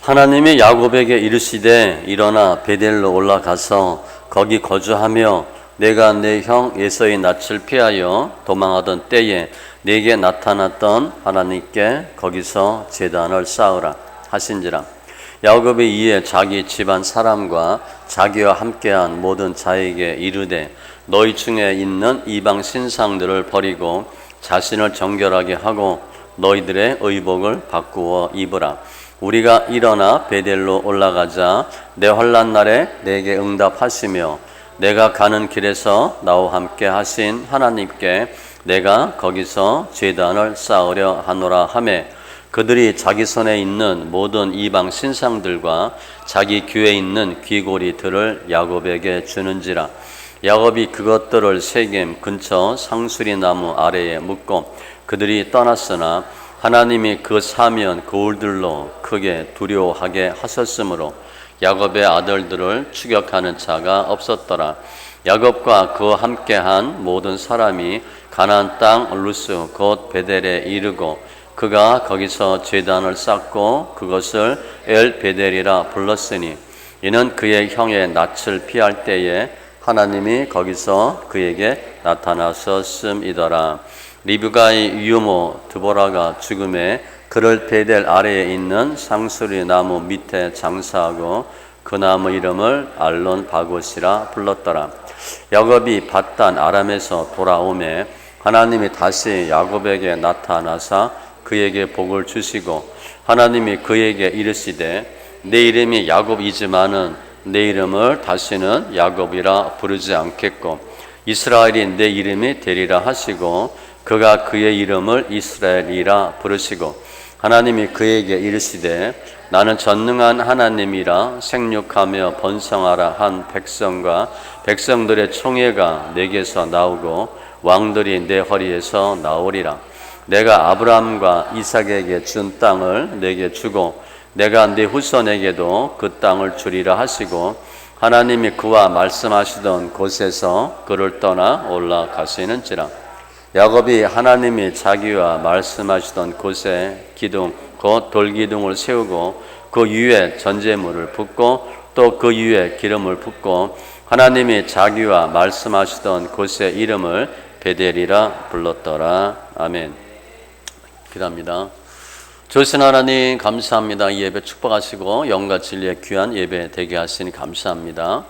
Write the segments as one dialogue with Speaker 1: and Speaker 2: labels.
Speaker 1: 하나님이 야곱에게 이르시되 일어나 베델로 올라가서 거기 거주하며 내가 내 형 에서의 낯을 피하여 도망하던 때에 내게 나타났던 하나님께 거기서 제단을 쌓으라 하신지라. 야곱이 이에 자기 집안 사람과 자기와 함께한 모든 자에게 이르되 너희 중에 있는 이방 신상들을 버리고 자신을 정결하게 하고 너희들의 의복을 바꾸어 입으라. 우리가 일어나 베델로 올라가자 내 환난 날에 내게 응답하시며 내가 가는 길에서 나와 함께 하신 하나님께 내가 거기서 제단을 쌓으려 하노라 하매 그들이 자기 손에 있는 모든 이방 신상들과 자기 귀에 있는 귀고리들을 야곱에게 주는지라. 야곱이 그것들을 세겜 근처 상수리 나무 아래에 묻고 그들이 떠났으나 하나님이 그 사면 거울들로 크게 두려워하게 하셨으므로 야곱의 아들들을 추격하는 자가 없었더라. 야곱과 그와 함께한 모든 사람이 가나안 땅 루스 곧 베델에 이르고 그가 거기서 제단을 쌓고 그것을 엘 베델이라 불렀으니 이는 그의 형의 낯을 피할 때에 하나님이 거기서 그에게 나타나셨음이더라. 리브가의 유모 드보라가 죽음에 그를 베델 아래에 있는 상수리 나무 밑에 장사하고 그 나무 이름을 알론 바곳이라 불렀더라. 야곱이 밧단 아람에서 돌아오매 하나님이 다시 야곱에게 나타나사 그에게 복을 주시고 하나님이 그에게 이르시되 내 이름이 야곱이지만은 내 이름을 다시는 야곱이라 부르지 않겠고 이스라엘이 내 이름이 되리라 하시고 그가 그의 이름을 이스라엘이라 부르시고 하나님이 그에게 이르시되 나는 전능한 하나님이라 생육하며 번성하라 한 백성과 백성들의 총회가 내게서 나오고 왕들이 내 허리에서 나오리라. 내가 아브라함과 이삭에게 준 땅을 내게 주고 내가 네 후손에게도 그 땅을 주리라 하시고 하나님이 그와 말씀하시던 곳에서 그를 떠나 올라가시는지라. 야곱이 하나님이 자기와 말씀하시던 곳에 기둥 곧 돌기둥을 세우고 그 위에 전제물을 붓고 또 그 위에 기름을 붓고 하나님이 자기와 말씀하시던 곳의 이름을 베델이라 불렀더라. 아멘. 기도합니다. 좋으신 하나님 감사합니다. 이 예배 축복하시고 영과 진리의 귀한 예배 되게 하시니 감사합니다.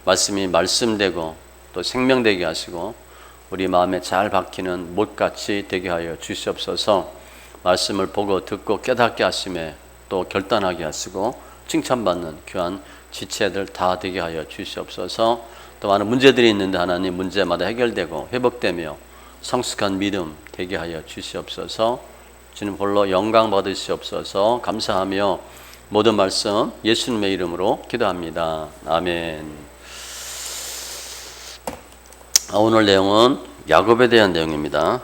Speaker 1: 말씀이 말씀되고 또 생명되게 하시고 우리 마음에 잘 박히는 못같이 되게 하여 주시옵소서. 말씀을 보고 듣고 깨닫게 하심에 또 결단하게 하시고 칭찬받는 귀한 지체들 다 되게 하여 주시옵소서. 또 많은 문제들이 있는데 하나님 문제마다 해결되고 회복되며 성숙한 믿음 되게 하여 주시옵소서. 주님 홀로 영광 받으시옵소서. 감사하며 모든 말씀 예수님의 이름으로 기도합니다. 아멘. 오늘 내용은 야곱에 대한 내용입니다.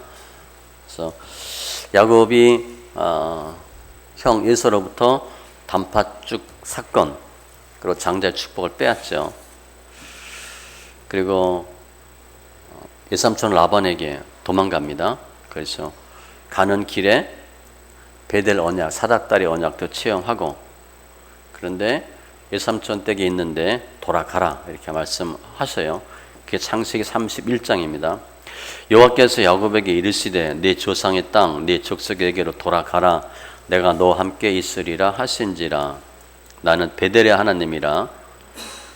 Speaker 1: 그래서 야곱이 형 에서로부터 단팥죽 사건 그리고 장자의 축복을 빼앗죠. 그리고 외삼촌 라반에게 도망갑니다. 그래서 가는 길에 베델 언약, 사닥다리 언약도 체험하고 그런데 외삼촌 댁에 있는데 돌아가라 이렇게 말씀하셔요. 그게 창세기 31장입니다. 여호와께서 야곱에게 이르시되 네 조상의 땅, 네 족속에게로 돌아가라. 내가 너와 함께 있으리라 하신지라. 나는 베델의 하나님이라.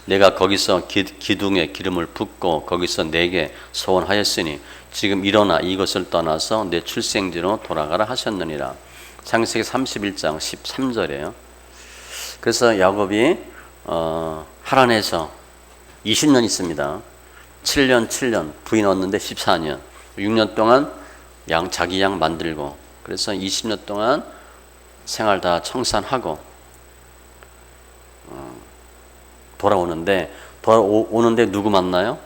Speaker 1: 내가 거기서 기둥에 기름을 붓고 거기서 내게 소원하였으니 지금 일어나 이것을 떠나서 내 출생지로 돌아가라 하셨느니라. 창세기 31장 13절이에요. 그래서 야곱이 하란에서 20년 있습니다. 7년 부인 얻는데 14년 6년 동안 자기 양 만들고 그래서 20년 동안 생활 다 청산하고 돌아오는데 누구 만나요?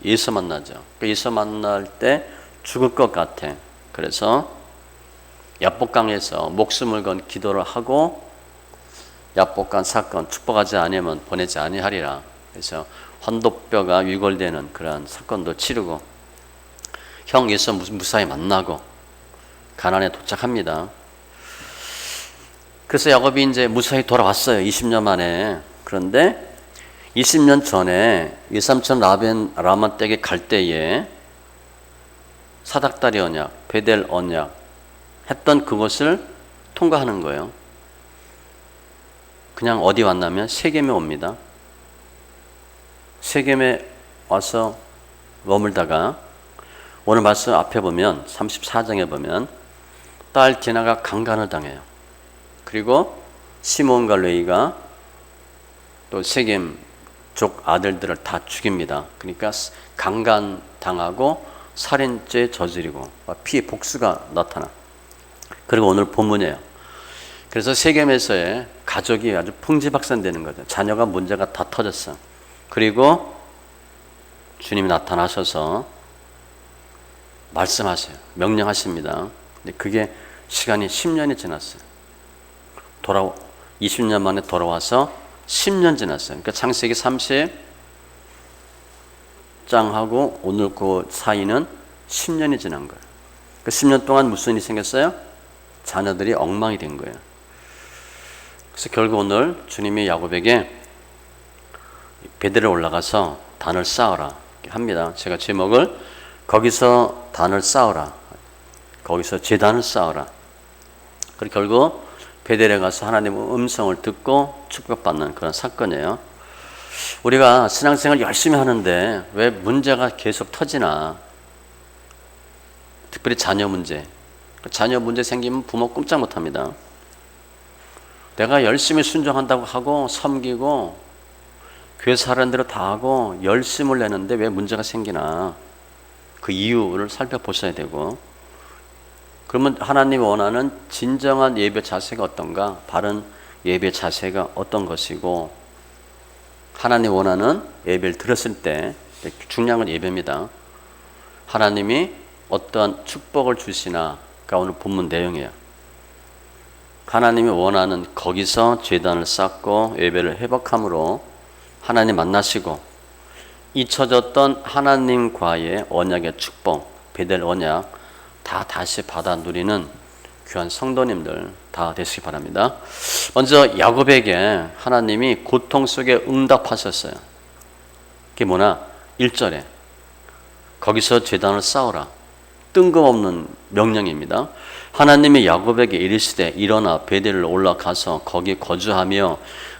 Speaker 1: 예수 만나죠. 예수 만날 때 죽을 것 같아. 그래서 야복강에서 목숨을 건 기도를 하고 야복강 사건 축복하지 아니하면 보내지 아니하리라. 그래서 환도뼈가 위골되는 그런 사건도 치르고 형 예수 무사히 만나고 가나안에 도착합니다. 그래서 야곱이 이제 무사히 돌아왔어요. 20년 만에. 그런데 20년 전에 외삼촌 라반 댁에 갈 때에 사닥다리 언약, 베델 언약 했던 그것을 통과하는 거예요. 그냥 어디 왔냐면 세겜에 옵니다. 세겜에 와서 머물다가 오늘 말씀 앞에 보면 34장에 보면 딸 디나가 강간을 당해요. 그리고 시몬과 레위가 또 세겜 족 아들들을 다 죽입니다. 그러니까 강간 당하고 살인죄 저지르고 피해 복수가 나타나. 그리고 오늘 본문이에요. 그래서 세겜에서의 가족이 아주 풍지박산되는 거죠. 자녀가 문제가 다 터졌어. 그리고 주님이 나타나셔서 말씀하세요. 명령하십니다. 근데 그게 시간이 10년이 지났어요. 20년 만에 돌아와서 10년 지났어요. 그러니까 창세기 30장하고 오늘 그 사이는 10년이 지난 거예요. 그 10년 동안 무슨 일이 생겼어요? 자녀들이 엉망이 된 거예요. 그래서 결국 오늘 주님이 야곱에게 베델에 올라가서 단을 쌓아라 합니다. 제가 제목을 거기서 단을 쌓아라, 거기서 제단을 쌓아라. 그리고 결국 베델에 가서 하나님의 음성을 듣고 축복받는 그런 사건이에요. 우리가 신앙생활 열심히 하는데 왜 문제가 계속 터지나? 특별히 자녀 문제. 자녀 문제 생기면 부모 꼼짝 못합니다. 내가 열심히 순종한다고 하고 섬기고 교회 사람대로 다 하고 열심을 내는데 왜 문제가 생기나? 그 이유를 살펴보셔야 되고, 그러면 하나님이 원하는 진정한 예배 자세가 어떤가? 바른 예배 자세가 어떤 것이고, 하나님이 원하는 예배를 드렸을 때 중요한 건 예배입니다. 하나님이 어떠한 축복을 주시나가 오늘 본문 내용이에요. 하나님이 원하는 거기서 제단을 쌓고 예배를 회복함으로 하나님 만나시고 잊혀졌던 하나님과의 언약의 축복, 베델 언약 다 다시 받아 누리는 귀한 성도님들 다 되시기 바랍니다. 먼저 야곱에게 하나님이 고통 속에 응답하셨어요. 그게 뭐냐? 1절에 거기서 제단을 쌓으라. 뜬금없는 명령입니다. 하나님이 야곱에게 이르시되 일어나 베델로 올라가서 거기 거주하며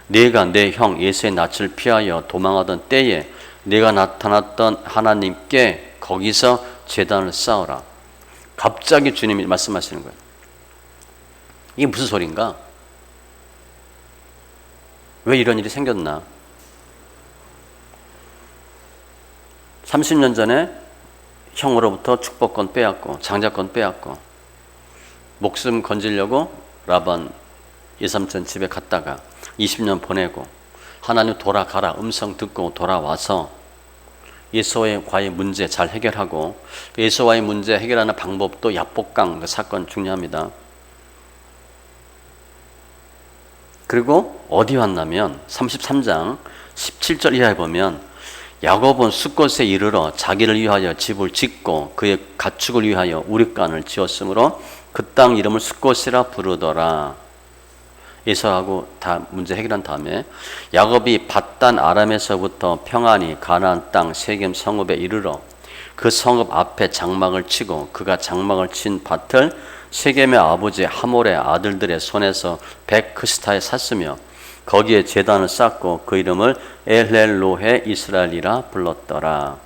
Speaker 1: 내가 내 형 에서의 낯을 피하여 도망하던 때에 내가 나타났던 하나님께 거기서 제단을 쌓으라. 갑자기 주님이 말씀하시는 거예요. 이게 무슨 소린가? 왜 이런 일이 생겼나? 30년 전에 형으로부터 축복권 빼앗고 장자권 빼앗고 목숨 건지려고 라반 예삼촌 집에 갔다가 20년 보내고 하나님 돌아가라 음성 듣고 돌아와서 예수와의 문제 잘 해결하고 예수와의 문제 해결하는 방법도 야복강 그 사건 중요합니다. 그리고 어디 왔냐면 33장 17절 이하에 보면 야곱은 숫곳에 이르러 자기를 위하여 집을 짓고 그의 가축을 위하여 우릿간을 지었으므로 그 땅 이름을 숫곳이라 부르더라. 에서하고 다 문제 해결한 다음에 야곱이 밧단 아람에서부터 평안히 가나안 땅 세겜 성읍에 이르러 그 성읍 앞에 장막을 치고 그가 장막을 친 밭을 세겜의 아버지 하몰의 아들들의 손에서 백크스타에 샀으며 거기에 제단을 쌓고 그 이름을 엘헬로헤 이스라엘이라 불렀더라.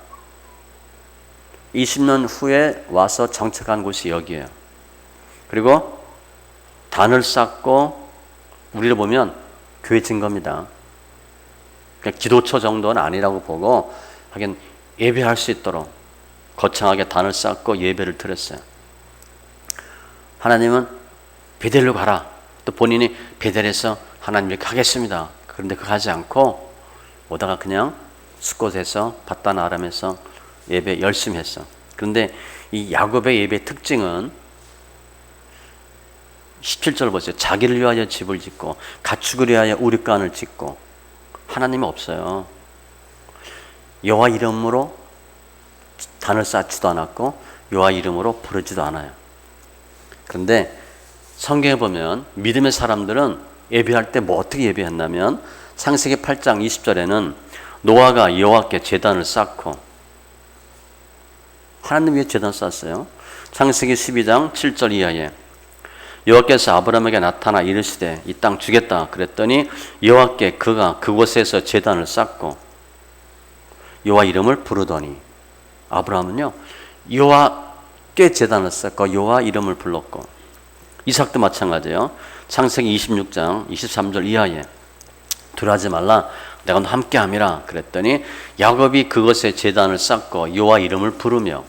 Speaker 1: 20년 후에 와서 정착한 곳이 여기에요. 그리고 단을 쌓고 우리를 보면 교회 증거입니다. 그냥 기도처 정도는 아니라고 보고 하긴 예배할 수 있도록 거창하게 단을 쌓고 예배를 드렸어요. 하나님은 베델로 가라. 또 본인이 베델에서 하나님 이렇게 하겠습니다. 그런데 그거 하지 않고 오다가 그냥 숫곳에서 밧단 아람에서 예배 열심히 했어. 그런데 이 야곱의 예배의 특징은 17절 보세요. 자기를 위하여 집을 짓고 가축을 위하여 우릿간을 짓고 하나님이 없어요. 여호와 이름으로 단을 쌓지도 않았고 여호와 이름으로 부르지도 않아요. 그런데 성경에 보면 믿음의 사람들은 예배할 때 뭐 어떻게 예배했냐면 창세기 8장 20절에는 노아가 여호와께 제단을 쌓고, 하나님 위에 제단 쌓았어요. 창세기 12장 7절 이하에 여호와께서 아브라함에게 나타나 이르시되 이 땅 주겠다 그랬더니 여호와께 그가 그곳에서 제단을 쌓고 여호와 이름을 부르더니, 아브라함은요 여호와께 제단을 쌓고 여호와 이름을 불렀고, 이삭도 마찬가지예요. 창세기 26장 23절 이하에 두려워하지 말라 내가 너 함께함이라 그랬더니 야곱이 그것에 제단을 쌓고 여호와 이름을 부르며,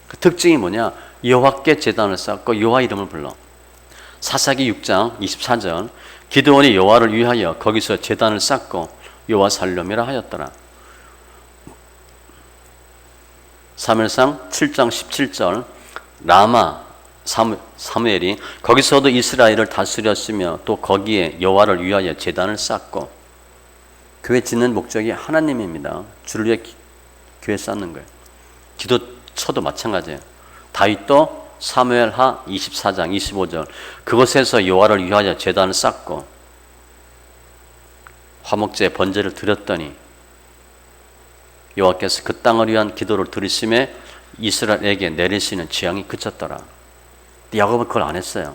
Speaker 1: 그 특징이 뭐냐? 여호와께 제단을 쌓고 여호와 이름을 불러. 사사기 6장 24절 기드온이 여호와를 위하여 거기서 제단을 쌓고 여호와 살려미라 하였더라. 사무엘상 7장 17절 라마 사무엘이 거기서도 이스라엘을 다스렸으며 또 거기에 여호와를 위하여 제단을 쌓고, 교회 짓는 목적이 하나님입니다. 주를 위해 교회 쌓는 거예요. 기도처도 마찬가지예요. 다윗도 사무엘하 24장 25절 그곳에서 여호와를 위하여 제단을 쌓고 화목제 번제를 드렸더니 여호와께서 그 땅을 위한 기도를 들으심에 이스라엘에게 내리시는 재앙이 그쳤더라. 야곱은 그걸 안 했어요.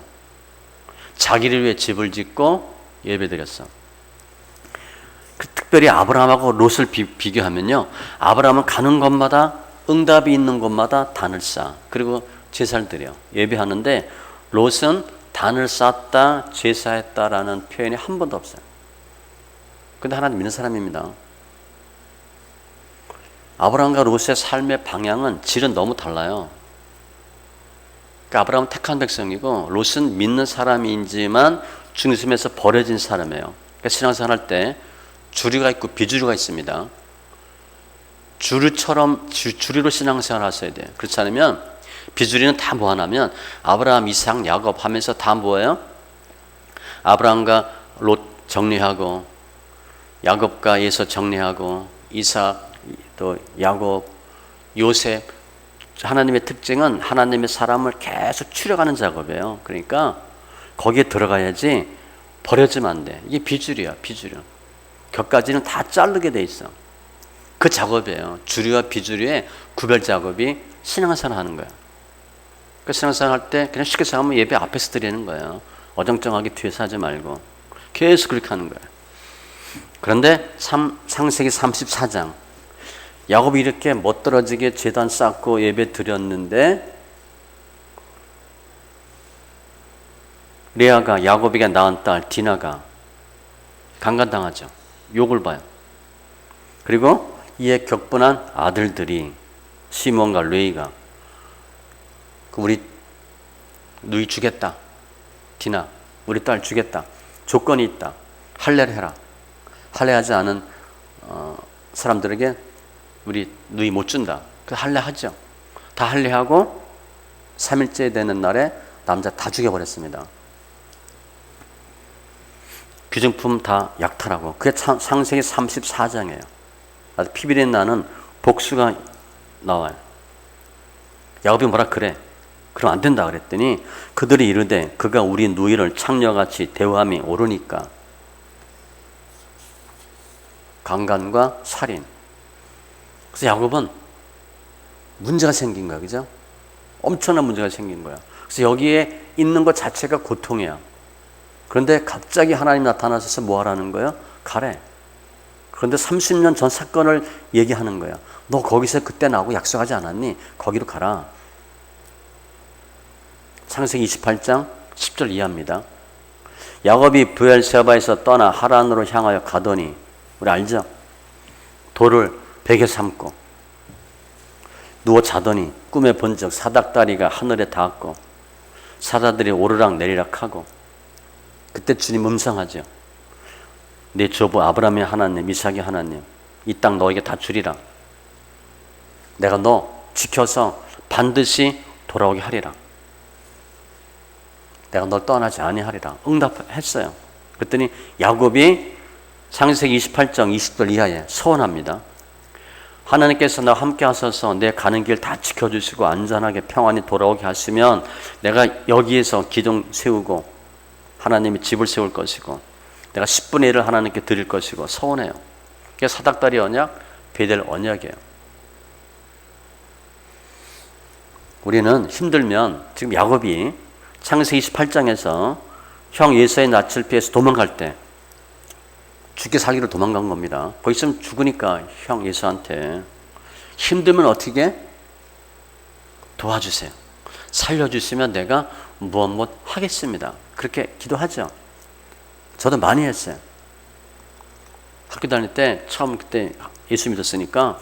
Speaker 1: 자기를 위해 집을 짓고 예배드렸어. 특별히 아브라함하고 롯을 비교하면요, 아브라함은 가는 곳마다 응답이 있는 곳마다 단을 쌓아, 그리고 제사를 드려 예배하는데, 롯은 단을 쌓았다 제사했다라는 표현이 한 번도 없어요. 근데 하나님 믿는 사람입니다. 아브라함과 롯의 삶의 방향은 질은 너무 달라요. 그러니까 아브라함은 택한 백성이고 롯은 믿는 사람이지만 중심에서 버려진 사람이에요. 그러니까 신앙생활 할 때 주류가 있고 비주류가 있습니다. 주류로 신앙생활 하셔야 돼요. 그렇지 않으면 비주류는 다 뭐 하냐면 아브라함, 이삭, 야곱 하면서 다 뭐예요? 아브라함과 롯 정리하고, 야곱과 에서 정리하고, 이삭, 또 야곱, 요셉. 하나님의 특징은 하나님의 사람을 계속 추려가는 작업이에요. 그러니까 거기에 들어가야지 버려지면 안 돼. 이게 비주류야, 비주류. 격가지는 다 자르게 돼 있어. 그 작업이에요. 주류와 비주류의 구별 작업이 신앙생활 하는 거야. 그 신앙생활 할 때 그냥 쉽게 생각하면 예배 앞에서 드리는 거예요. 어정쩡하게 뒤에서 하지 말고 계속 그렇게 하는 거예요. 그런데 창세기 34장 야곱이 이렇게 멋들어지게 제단 쌓고 예배 드렸는데 레아가 야곱에게 낳은 딸 디나가 강간당하죠. 욕을 봐요. 그리고 이에 격분한 아들들이 시몬과 레위가 우리 누이 주겠다. 디나 우리 딸 주겠다. 조건이 있다. 할례를 해라. 할례하지 않은 사람들에게 우리 누이 못 준다. 그래서 할례하죠. 다 할례하고 3일째 되는 날에 남자 다 죽여버렸습니다. 귀중품 다 약탈하고. 그게 창세기 34장이에요. 아주 피비린 나는 복수가 나와요. 야곱이 뭐라 그래. 그럼 안 된다 그랬더니 그들이 이르되 그가 우리 누이를 창녀같이 대우함이 옳으니까. 강간과 살인. 그래서 야곱은 문제가 생긴 거야. 그죠? 엄청난 문제가 생긴 거야. 그래서 여기에 있는 것 자체가 고통이야. 그런데 갑자기 하나님 나타나셔서 뭐 하라는 거예요? 가래. 그런데 30년 전 사건을 얘기하는 거야. 너 거기서 그때 나하고 약속하지 않았니? 거기로 가라. 창세기 28장 10절 이하입니다. 야곱이 브엘세바에서 떠나 하란으로 향하여 가더니, 우리 알죠? 돌을 베개 삼고 누워 자더니 꿈에 본적 사닥다리가 하늘에 닿았고 사자들이 오르락 내리락 하고, 그때 주님 음성하죠. 내 조부 아브라함의 하나님, 이삭의 하나님, 이 땅 너에게 다 주리라. 내가 너 지켜서 반드시 돌아오게 하리라. 내가 널 떠나지 아니하리라. 응답했어요. 그랬더니 야곱이 창세기 28장 20절 이하에 서원합니다. 하나님께서 나와 함께 하셔서 내 가는 길 다 지켜주시고 안전하게 평안히 돌아오게 하시면 내가 여기에서 기둥 세우고 하나님이 집을 세울 것이고 내가 10분의 1을 하나님께 드릴 것이고 서원해요. 그게 사닥다리 언약, 베델 언약이에요. 우리는 힘들면 지금 야곱이 창세기 28장에서 형 예서의 낯을 피해서 도망갈 때 죽게 살기로 도망간 겁니다. 거기 있으면 죽으니까 형 예서한테 힘들면 어떻게 도와주세요. 살려주시면 내가 무엇 하겠습니다. 그렇게 기도하죠. 저도 많이 했어요. 학교 다닐 때 처음 그때 예수 믿었으니까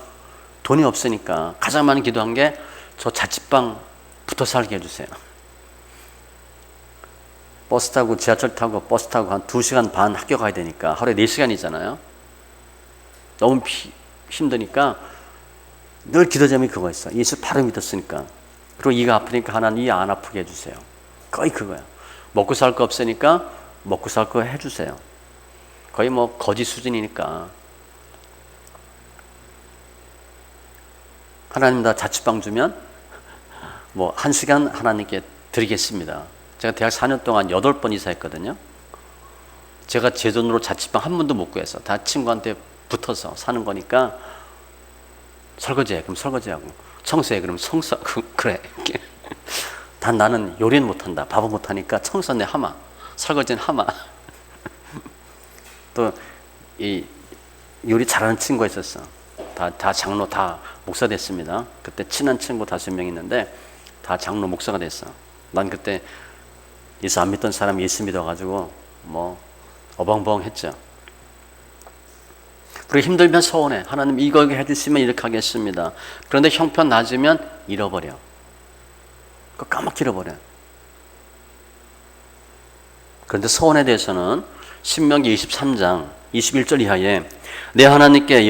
Speaker 1: 돈이 없으니까 가장 많이 기도한 게 저 자취방 붙어 살게 해주세요. 버스 타고 지하철 타고 버스 타고 한 2시간 반 학교 가야 되니까 하루에 4시간이잖아요. 너무 힘드니까 늘 기도 제목이 그거였어. 예수 바로 믿었으니까. 그리고 이가 아프니까 하나님 이 안 아프게 해주세요. 거의 그거야. 먹고 살 거 없으니까 먹고 살 거 해주세요. 거의 뭐 거지 수준이니까. 하나님 나 자취방 주면 뭐 1시간 하나님께 드리겠습니다. 제가 대학 4년 동안 8번 이사했거든요. 제가 제 돈으로 자취방 한 번도 못 구해서 다 친구한테 붙어서 사는 거니까 설거지해. 그럼 설거지하고 청소해. 그럼 청소하고 그래. 단 나는 요리는 못한다. 밥은 못하니까 청소는 하마. 설거지는 하마. 또 이 요리 잘하는 친구가 있었어. 다 장로 다 목사 됐습니다. 그때 친한 친구 5명 있는데 다 장로 목사가 됐어. 난 그때 예수 안 믿던 사람이 예수 믿어가지고 뭐 어벙벙했죠. 그리고 힘들면 서운해. 하나님 이거 해주시면 이렇게 하겠습니다. 그런데 형편 낮으면 잃어버려. 그거 까맣게 잃어버려. 그런데 서원에 대해서는 신명기 23장 21절 이하에 내 하나님께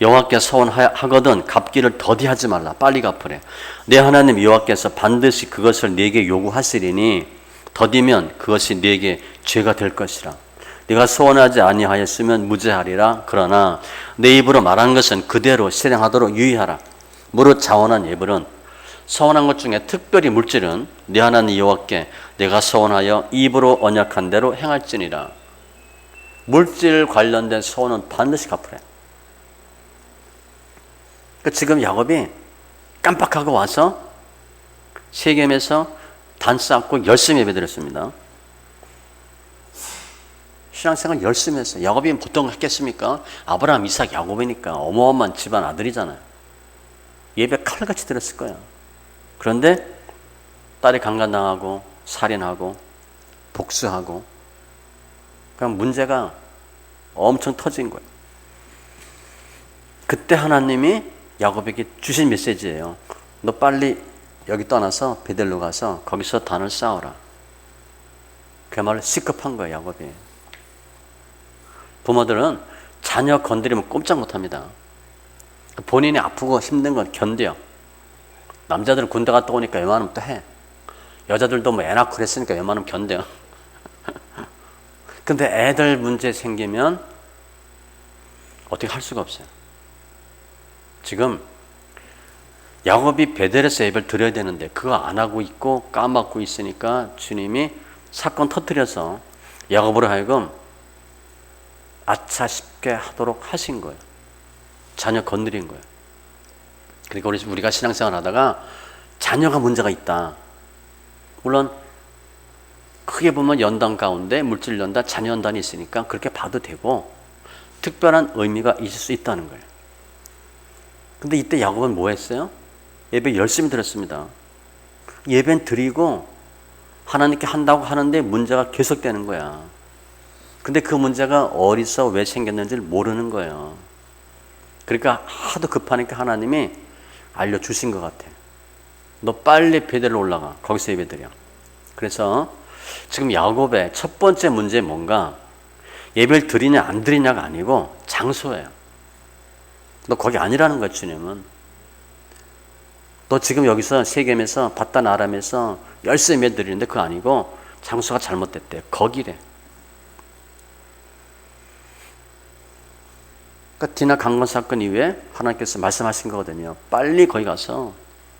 Speaker 1: 여호와께 서원하거든 갚기를 더디하지 말라. 빨리 갚으래. 내 하나님 여호와께서 반드시 그것을 네게 요구하시리니 더디면 그것이 네게 죄가 될 것이라. 네가 서원하지 아니하였으면 무죄하리라. 그러나 내 입으로 말한 것은 그대로 실행하도록 유의하라. 무릇 자원한 예불은 서원한 것 중에 특별히 물질은 네 하나님 여호와께 내가 서원하여 입으로 언약한 대로 행할지니라. 물질 관련된 서원은 반드시 갚으래. 그러니까 지금 야곱이 깜빡하고 와서 세겜에서 단 쌓고 열심히 예배드렸습니다. 신앙생활 열심히 했어요. 야곱이 보통 했겠습니까? 아브라함, 이삭, 야곱이니까 어마어마한 집안 아들이잖아요. 예배 칼같이 드렸을 거예요. 그런데 딸이 강간당하고 살인하고 복수하고 그럼 문제가 엄청 터진 거예요. 그때 하나님이 야곱에게 주신 메시지예요. 너 빨리 여기 떠나서 베델로 가서 거기서 단을 쌓아라. 그야말로 시급한 거예요, 야곱이. 부모들은 자녀 건드리면 꼼짝 못합니다. 본인이 아프고 힘든 건 견뎌요. 남자들은 군대 갔다 오니까 웬만하면 또 해. 여자들도 뭐 애 낳고 그랬으니까 웬만하면 견뎌요. 근데 애들 문제 생기면 어떻게 할 수가 없어요. 지금 야곱이 베델에서 예배를 드려야 되는데 그거 안 하고 있고 까먹고 있으니까 주님이 사건 터뜨려서 야곱으로 하여금 아차 싶게 하도록 하신 거예요. 자녀 건드린 거예요. 그러니까 우리가 신앙생활 하다가 자녀가 문제가 있다. 물론 크게 보면 연단 가운데 물질 연단, 자녀 연단이 있으니까 그렇게 봐도 되고 특별한 의미가 있을 수 있다는 거예요. 근데 이때 야곱은 뭐 했어요? 예배 열심히 드렸습니다. 예배는 드리고 하나님께 한다고 하는데 문제가 계속되는 거야. 근데 그 문제가 어디서 왜 생겼는지를 모르는 거예요. 그러니까 하도 급하니까 하나님이 알려주신 것 같아. 너 빨리 베델로 올라가. 거기서 예배 드려. 그래서 지금 야곱의 첫 번째 문제는 뭔가 예배를 드리냐 안 드리냐가 아니고 장소예요. 너 거기 아니라는 거야, 주님은. 너 지금 여기서 세겜에서 바단 아람에서 열심히 예배 드리는데 그거 아니고 장소가 잘못됐대. 거기래. 그러니까 디나 강건 사건 이후에 하나님께서 말씀하신 거거든요. 빨리 거기 가서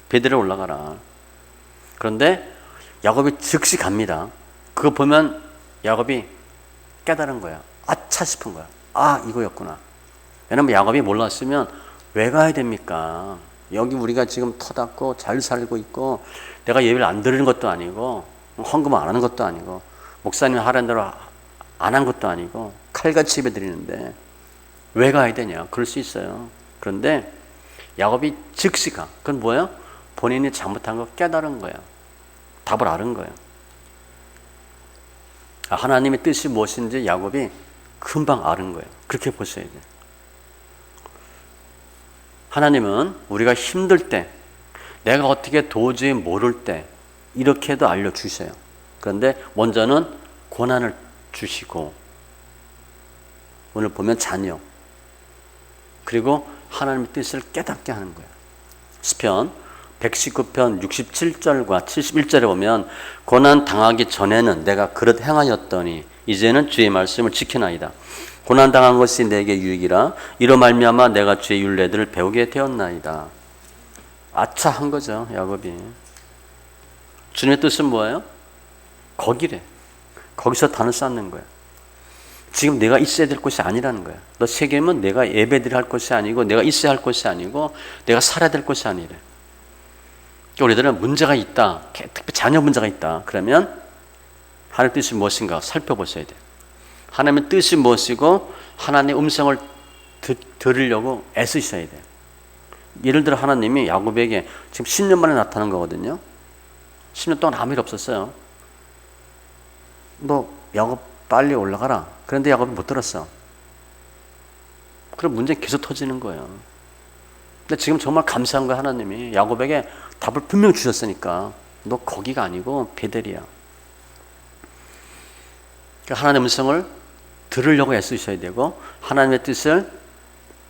Speaker 1: 베델에 올라가라. 그런데 야곱이 즉시 갑니다. 그거 보면 야곱이 깨달은 거야. 아차 싶은 거야. 아, 이거였구나. 왜냐면 야곱이 몰랐으면 왜 가야 됩니까? 여기 우리가 지금 터닫고 잘 살고 있고 내가 예배를 안 드리는 것도 아니고 헌금 안 하는 것도 아니고 목사님 하라는 대로 안 한 것도 아니고 칼같이 예배 드리는데 왜 가야 되냐? 그럴 수 있어요. 그런데 야곱이 즉시 가. 그건 뭐예요? 본인이 잘못한 거 깨달은 거야. 답을 아는 거예요. 하나님의 뜻이 무엇인지 야곱이 금방 아는 거예요. 그렇게 보셔야 돼요. 하나님은 우리가 힘들 때, 내가 어떻게 도저히 모를 때 이렇게도 알려주셔요. 그런데 먼저는 고난을 주시고 오늘 보면 자녀 그리고 하나님의 뜻을 깨닫게 하는 거예요. 시편 119편 67절과 71절에 보면 고난 당하기 전에는 내가 그릇 행하였더니 이제는 주의 말씀을 지키나이다. 고난 당한 것이 내게 유익이라 이로 말미암아 내가 주의 율례들을 배우게 되었나이다. 아차 한 거죠, 야곱이. 주님의 뜻은 뭐예요? 거기래. 거기서 단을 쌓는 거야. 지금 내가 있어야 될 곳이 아니라는 거야. 너 세계면 내가 예배드려야 할 것이 아니고 내가 있어야 할 것이 아니고 내가 살아야 될 것이 아니래. 우리들은 문제가 있다. 특히 자녀 문제가 있다. 그러면 하나님의 뜻이 무엇인가 살펴보셔야 돼요. 하나님의 뜻이 무엇이고 하나님의 음성을 들으려고 애쓰셔야 돼요. 예를 들어 하나님이 야곱에게 지금 10년 만에 나타난 거거든요. 10년 동안 아무 일 없었어요. 너 야곱 빨리 올라가라. 그런데 야곱이 못 들었어. 그럼 문제는 계속 터지는 거예요. 근데 지금 정말 감사한 거야. 하나님이 야곱에게 답을 분명히 주셨으니까 너 거기가 아니고 베델이야. 그러니까 하나님의 음성을 들으려고 애쓰셔야 되고 하나님의 뜻을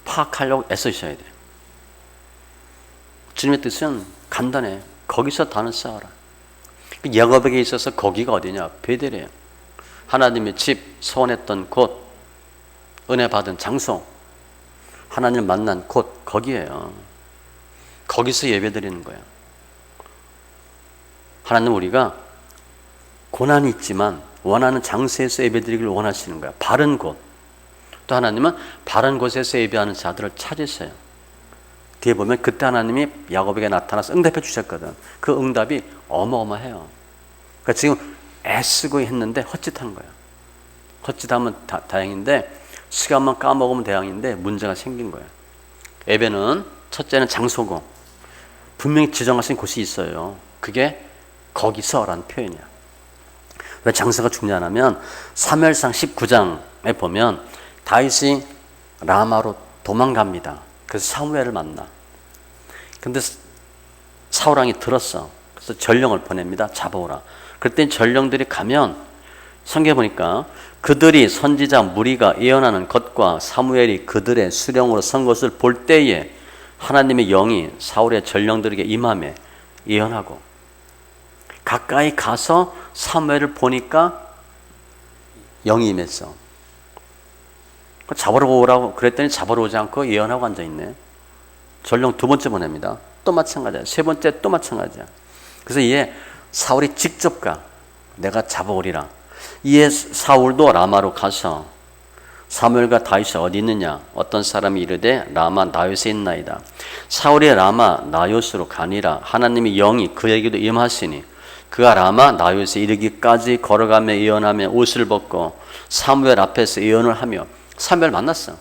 Speaker 1: 파악하려고 애쓰셔야 돼요. 주님의 뜻은 간단해. 거기서 단을 쌓아라. 야곱에게 있어서 거기가 어디냐? 베델이에요. 하나님의 집, 소원했던 곳, 은혜 받은 장소, 하나님을 만난 곳, 거기에요. 거기서 예배드리는 거예요. 하나님 우리가 고난이 있지만 원하는 장소에서 예배드리기를 원하시는 거예요. 바른 곳. 또 하나님은 바른 곳에서 예배하는 자들을 찾으세요. 뒤에 보면 그때 하나님이 야곱에게 나타나서 응답해 주셨거든. 그 응답이 어마어마해요. 그러니까 지금 애쓰고 했는데 헛짓한 거예요. 헛짓하면 다행인데 시간만 까먹으면 대항인데 문제가 생긴 거예요. 예배는 첫째는 장소고 분명히 지정하신 곳이 있어요. 그게 거기서라는 표현이야. 왜 장소가 중요하냐면 사무엘상 19장에 보면 다윗이 라마로 도망갑니다. 그래서 사무엘을 만나. 근데 사울왕이 들었어. 그래서 전령을 보냅니다. 잡아오라. 그때 전령들이 가면 성경에 보니까 그들이 선지자 무리가 예언하는 것과 사무엘이 그들의 수령으로 선 것을 볼 때에 하나님의 영이 사울의 전령들에게 임하며 예언하고 가까이 가서 사무엘을 보니까 영이 임했어. 잡으러 오라고 그랬더니 잡으러 오지 않고 예언하고 앉아있네. 전령 두 번째 보냅니다. 또 마찬가지야. 세 번째 또 마찬가지야. 그래서 이에 사울이 직접 가. 내가 잡아오리라. 이에 사울도 라마로 가서 사무엘과 다윗이 어디 있느냐? 어떤 사람이 이르되 라마 나요스에 있나이다. 사울이 라마 나요스로 가니라. 하나님의 영이 그에게도 임하시니 그가 라마 나요스에 이르기까지 걸어가며 예언하며 옷을 벗고 사무엘 앞에서 예언을 하며 사무엘 만났어.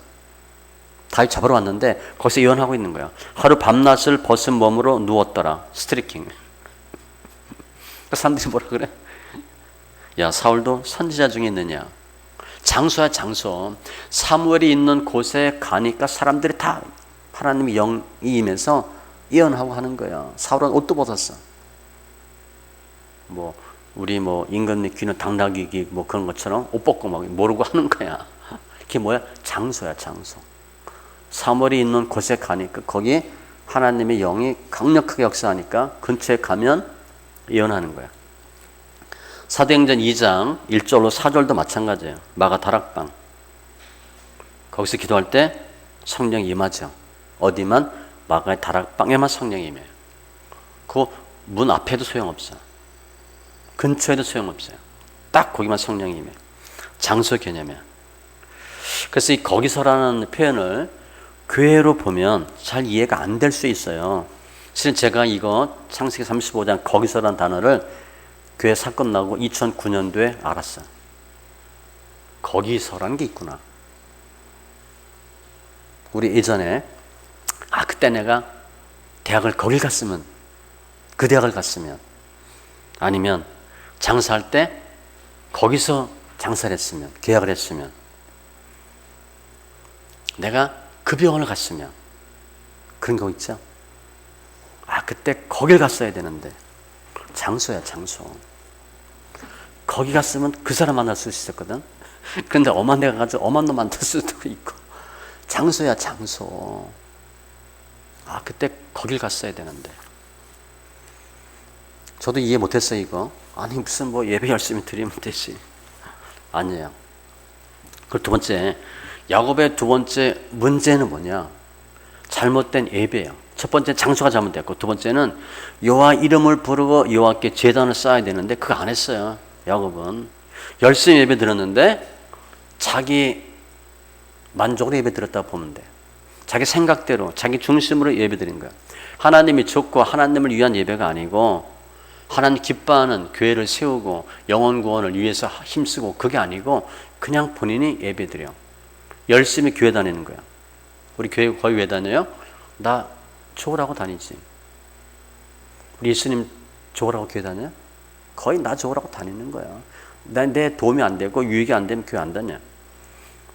Speaker 1: 다윗 잡으러 왔는데 거기서 예언하고 있는 거야. 하루 밤낮을 벗은 몸으로 누웠더라. 스트리킹. 사람들이 뭐라 그래? 야, 사울도 선지자 중에 있느냐? 장소야, 장소. 사무엘이 있는 곳에 가니까 사람들이 다 하나님의 영이 임해서 예언하고 하는 거야. 사울은 옷도 벗었어. 우리 임금님 귀는 당나귀 귀 그런 것처럼 옷 벗고 막 모르고 하는 거야. 그게 뭐야? 장소야, 장소. 사무엘이 있는 곳에 가니까 거기 하나님의 영이 강력하게 역사하니까 근처에 가면 예언하는 거야. 사도행전 2장 1절로 4절도 마찬가지예요. 마가 다락방. 거기서 기도할 때 성령이 임하죠. 어디만? 마가의 다락방에만 성령이 임해요. 그 문 앞에도 소용없어요. 근처에도 소용없어요. 딱 거기만 성령이 임해요. 장소 개념이야. 그래서 이 거기서라는 표현을 교회로 보면 잘 이해가 안 될 수 있어요. 실은 제가 이거 창세기 35장 거기서라는 단어를 교회 사건 나고 2009년도에 알았어요. 거기서라는 게 있구나. 우리 예전에 그때 내가 대학을 거길 갔으면, 그 대학을 갔으면, 아니면 장사할 때 거기서 장사를 했으면, 계약을 했으면, 내가 그 병원을 갔으면, 그런 거 있죠. 그때 거길 갔어야 되는데. 장소야, 장소. 거기 갔으면 그 사람 만날 수 있었거든. 그런데 엄한 데 가가지고 엄한 놈 만날 수도 있고. 장소야, 장소. 그때 거길 갔어야 되는데. 저도 이해 못했어요, 이거. 아니, 무슨 예배 열심히 드리면 되지. 아니에요. 그리고 두 번째, 야곱의 두 번째 문제는 뭐냐? 잘못된 예배예요. 첫 번째 장소가 잘못됐고, 두 번째는 여호와 이름을 부르고 여호와께 제단을 쌓아야 되는데 그거 안 했어요. 야곱은 열심히 예배 드렸는데 자기 만족으로 예배 드렸다고 보면 돼. 자기 생각대로, 자기 중심으로 예배 드린 거야. 하나님이 좋고 하나님을 위한 예배가 아니고, 하나님 기뻐하는 교회를 세우고 영혼 구원을 위해서 힘쓰고, 그게 아니고 그냥 본인이 예배 드려. 열심히 교회 다니는 거야. 우리 교회 거의 왜 다녀요? 나 좋으라고 다니지. 우리 예수님 좋으라고 교회 다녀요? 거의 나 좋으라고 다니는 거야. 내 도움이 안 되고 유익이 안 되면 교회 안 다녀.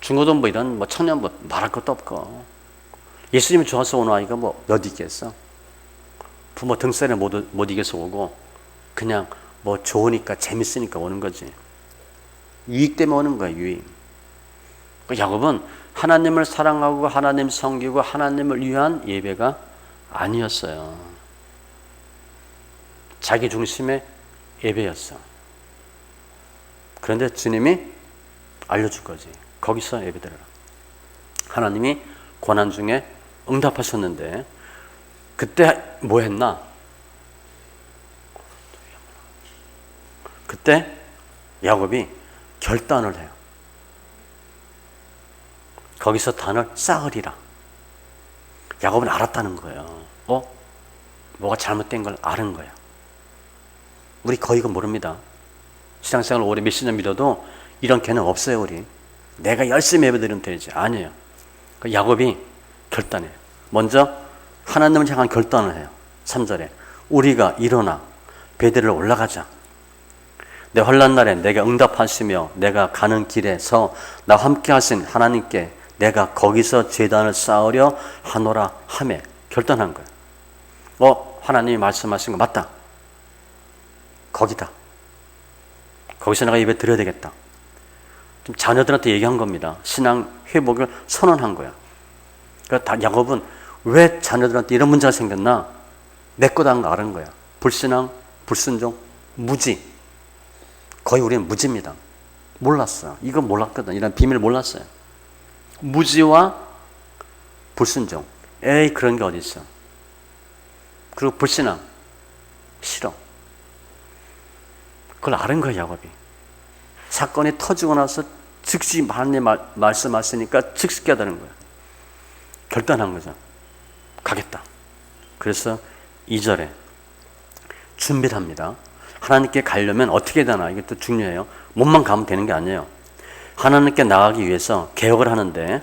Speaker 1: 중고등부 이런 청년부 말할 것도 없고. 예수님이 좋아서 오는 아이가 몇 있겠어? 부모 등살에 못 이겨서 오고, 그냥 좋으니까 재밌으니까 오는 거지. 유익 때문에 오는 거야, 유익. 야곱은 하나님을 사랑하고 하나님 섬기고 하나님을 위한 예배가 아니었어요. 자기 중심의 예배였어. 그런데 주님이 알려줄 거지. 거기서 예배드려라. 하나님이 고난 중에 응답하셨는데, 그때 뭐 했나? 그때 야곱이 결단을 해요. 거기서 단을 쌓으리라. 야곱은 알았다는 거예요. 뭐가 잘못된 걸 아는 거야. 우리 거의 이거 모릅니다. 신앙생활 오래 몇십 년 믿어도 이런 개념 없어요, 우리. 내가 열심히 예배드리면 되지. 아니에요. 야곱이 결단해요. 먼저 하나님을 향한 결단을 해요. 3절에 우리가 일어나 베델로 올라가자. 내 환난 날에 내가 응답하시며 내가 가는 길에서 나와 함께 하신 하나님께 내가 거기서 제단을 쌓으려 하노라 하며 결단한 거예요. 하나님이 말씀하신 거 맞다. 거기다. 거기서 내가 예배 드려야 되겠다. 좀 자녀들한테 얘기한 겁니다. 신앙 회복을 선언한 거야. 그러니까 야곱은 왜 자녀들한테 이런 문제가 생겼나? 내 거다는 거 아는 거야. 불신앙, 불순종, 무지. 거의 우리는 무지입니다. 몰랐어. 이거 몰랐거든. 이런 비밀을 몰랐어요. 무지와 불순종. 그런 게 어디 있어. 그리고 불신앙. 싫어. 그걸 아는 거야, 야곱이. 사건이 터지고 나서 즉시 하나님 말씀하시니까 즉시 깨달은 거야. 결단한 거죠. 가겠다. 그래서 2절에 준비를 합니다. 하나님께 가려면 어떻게 되나? 이게 또 중요해요. 몸만 가면 되는 게 아니에요. 하나님께 나가기 위해서 개혁을 하는데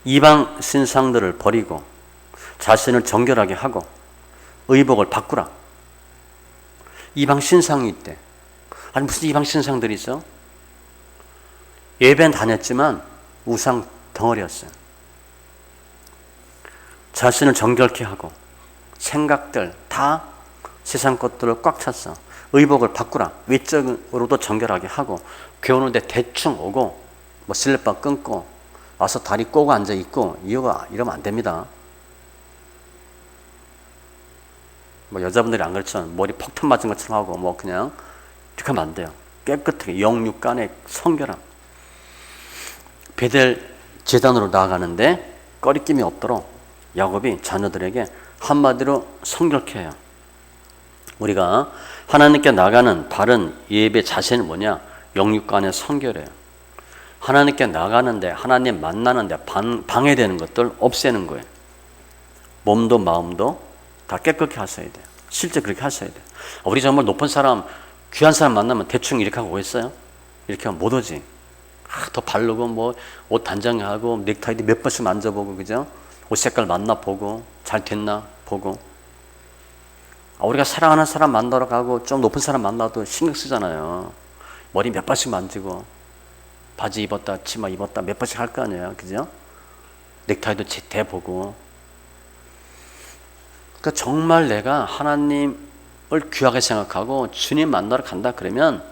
Speaker 1: 이방 신상들을 버리고 자신을 정결하게 하고 의복을 바꾸라. 이방 신상이 있대. 아니 무슨 이방 신상들이 있어? 예배는 다녔지만 우상 덩어리였어요. 자신을 정결케 하고 생각들 다 세상 것들을 꽉 찼어. 의복을 바꾸라. 외적으로도 정결하게 하고 교회 오는데 대충 오고 슬리퍼 끊고 와서 다리 꼬고 앉아있고 이러면 안 됩니다. 여자분들이 안 그렇죠. 머리 폭탄 맞은 것처럼 하고 그냥 이렇게 하면 안 돼요. 깨끗하게 영육간의 성결함. 베델 제단으로 나아가는데 꺼리낌이 없도록 야곱이 자녀들에게 한마디로 성결케 해요. 우리가 하나님께 나가는 바른 예배 자세는 뭐냐? 영육간의 성결이에요. 하나님께 나가는데, 하나님 만나는데 방해되는 것들 없애는 거예요. 몸도 마음도 다 깨끗게 하셔야 돼요. 실제 그렇게 하셔야 돼요. 우리 정말 높은 사람, 귀한 사람 만나면 대충 이렇게 하고 오겠어요? 이렇게 하면 못 오지. 더 바르고 뭐 옷 단장하고 넥타이도 몇 번씩 만져보고, 그죠? 옷 색깔 만나보고 잘 됐나 보고. 우리가 사랑하는 사람 만나러 가고 좀 높은 사람 만나도 신경 쓰잖아요. 머리 몇 번씩 만지고 바지 입었다 치마 입었다 몇 번씩 할 거 아니에요, 그죠? 넥타이도 대보고. 그러니까 정말 내가 하나님을 귀하게 생각하고 주님 만나러 간다 그러면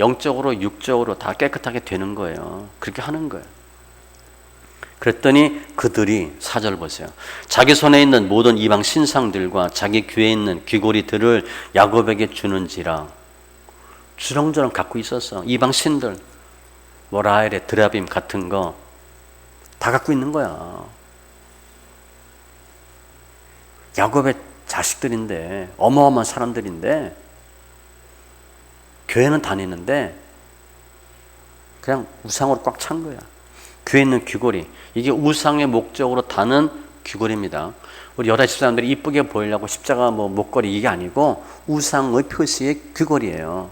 Speaker 1: 영적으로 육적으로 다 깨끗하게 되는 거예요. 그렇게 하는 거예요. 그랬더니 그들이 4절 보세요. 자기 손에 있는 모든 이방 신상들과 자기 귀에 있는 귀고리들을 야곱에게 주는지라. 주렁주렁 갖고 있었어. 이방 신들, 뭐 라헬의 드라빔 같은 거 다 갖고 있는 거야. 야곱의 자식들인데, 어마어마한 사람들인데, 교회는 다니는데 그냥 우상으로 꽉 찬 거야. 귀에 있는 귀고리, 이게 우상의 목적으로 다는 귀고리입니다. 우리 여자 집사람들이 이쁘게 보이려고 십자가 뭐 목걸이 이게 아니고 우상의 표시의 귀고리예요.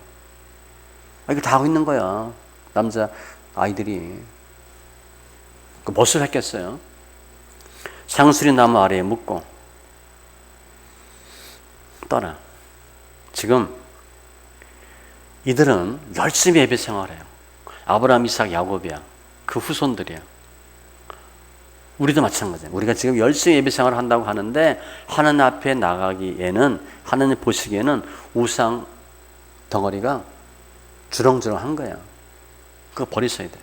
Speaker 1: 이거 다 하고 있는 거야. 남자 아이들이. 무엇을 했겠어요? 상수리 나무 아래에 묻고 떠나. 지금 이들은 열심히 예배 생활해요. 아브라함, 이삭, 야곱이야. 그 후손들이야. 우리도 마찬가지예요. 우리가 지금 열심히 예배 생활을 한다고 하는데 하나님 앞에 나가기에는, 하나님 보시기에는 우상 덩어리가 주렁주렁한 거야. 그거 버리셔야 돼.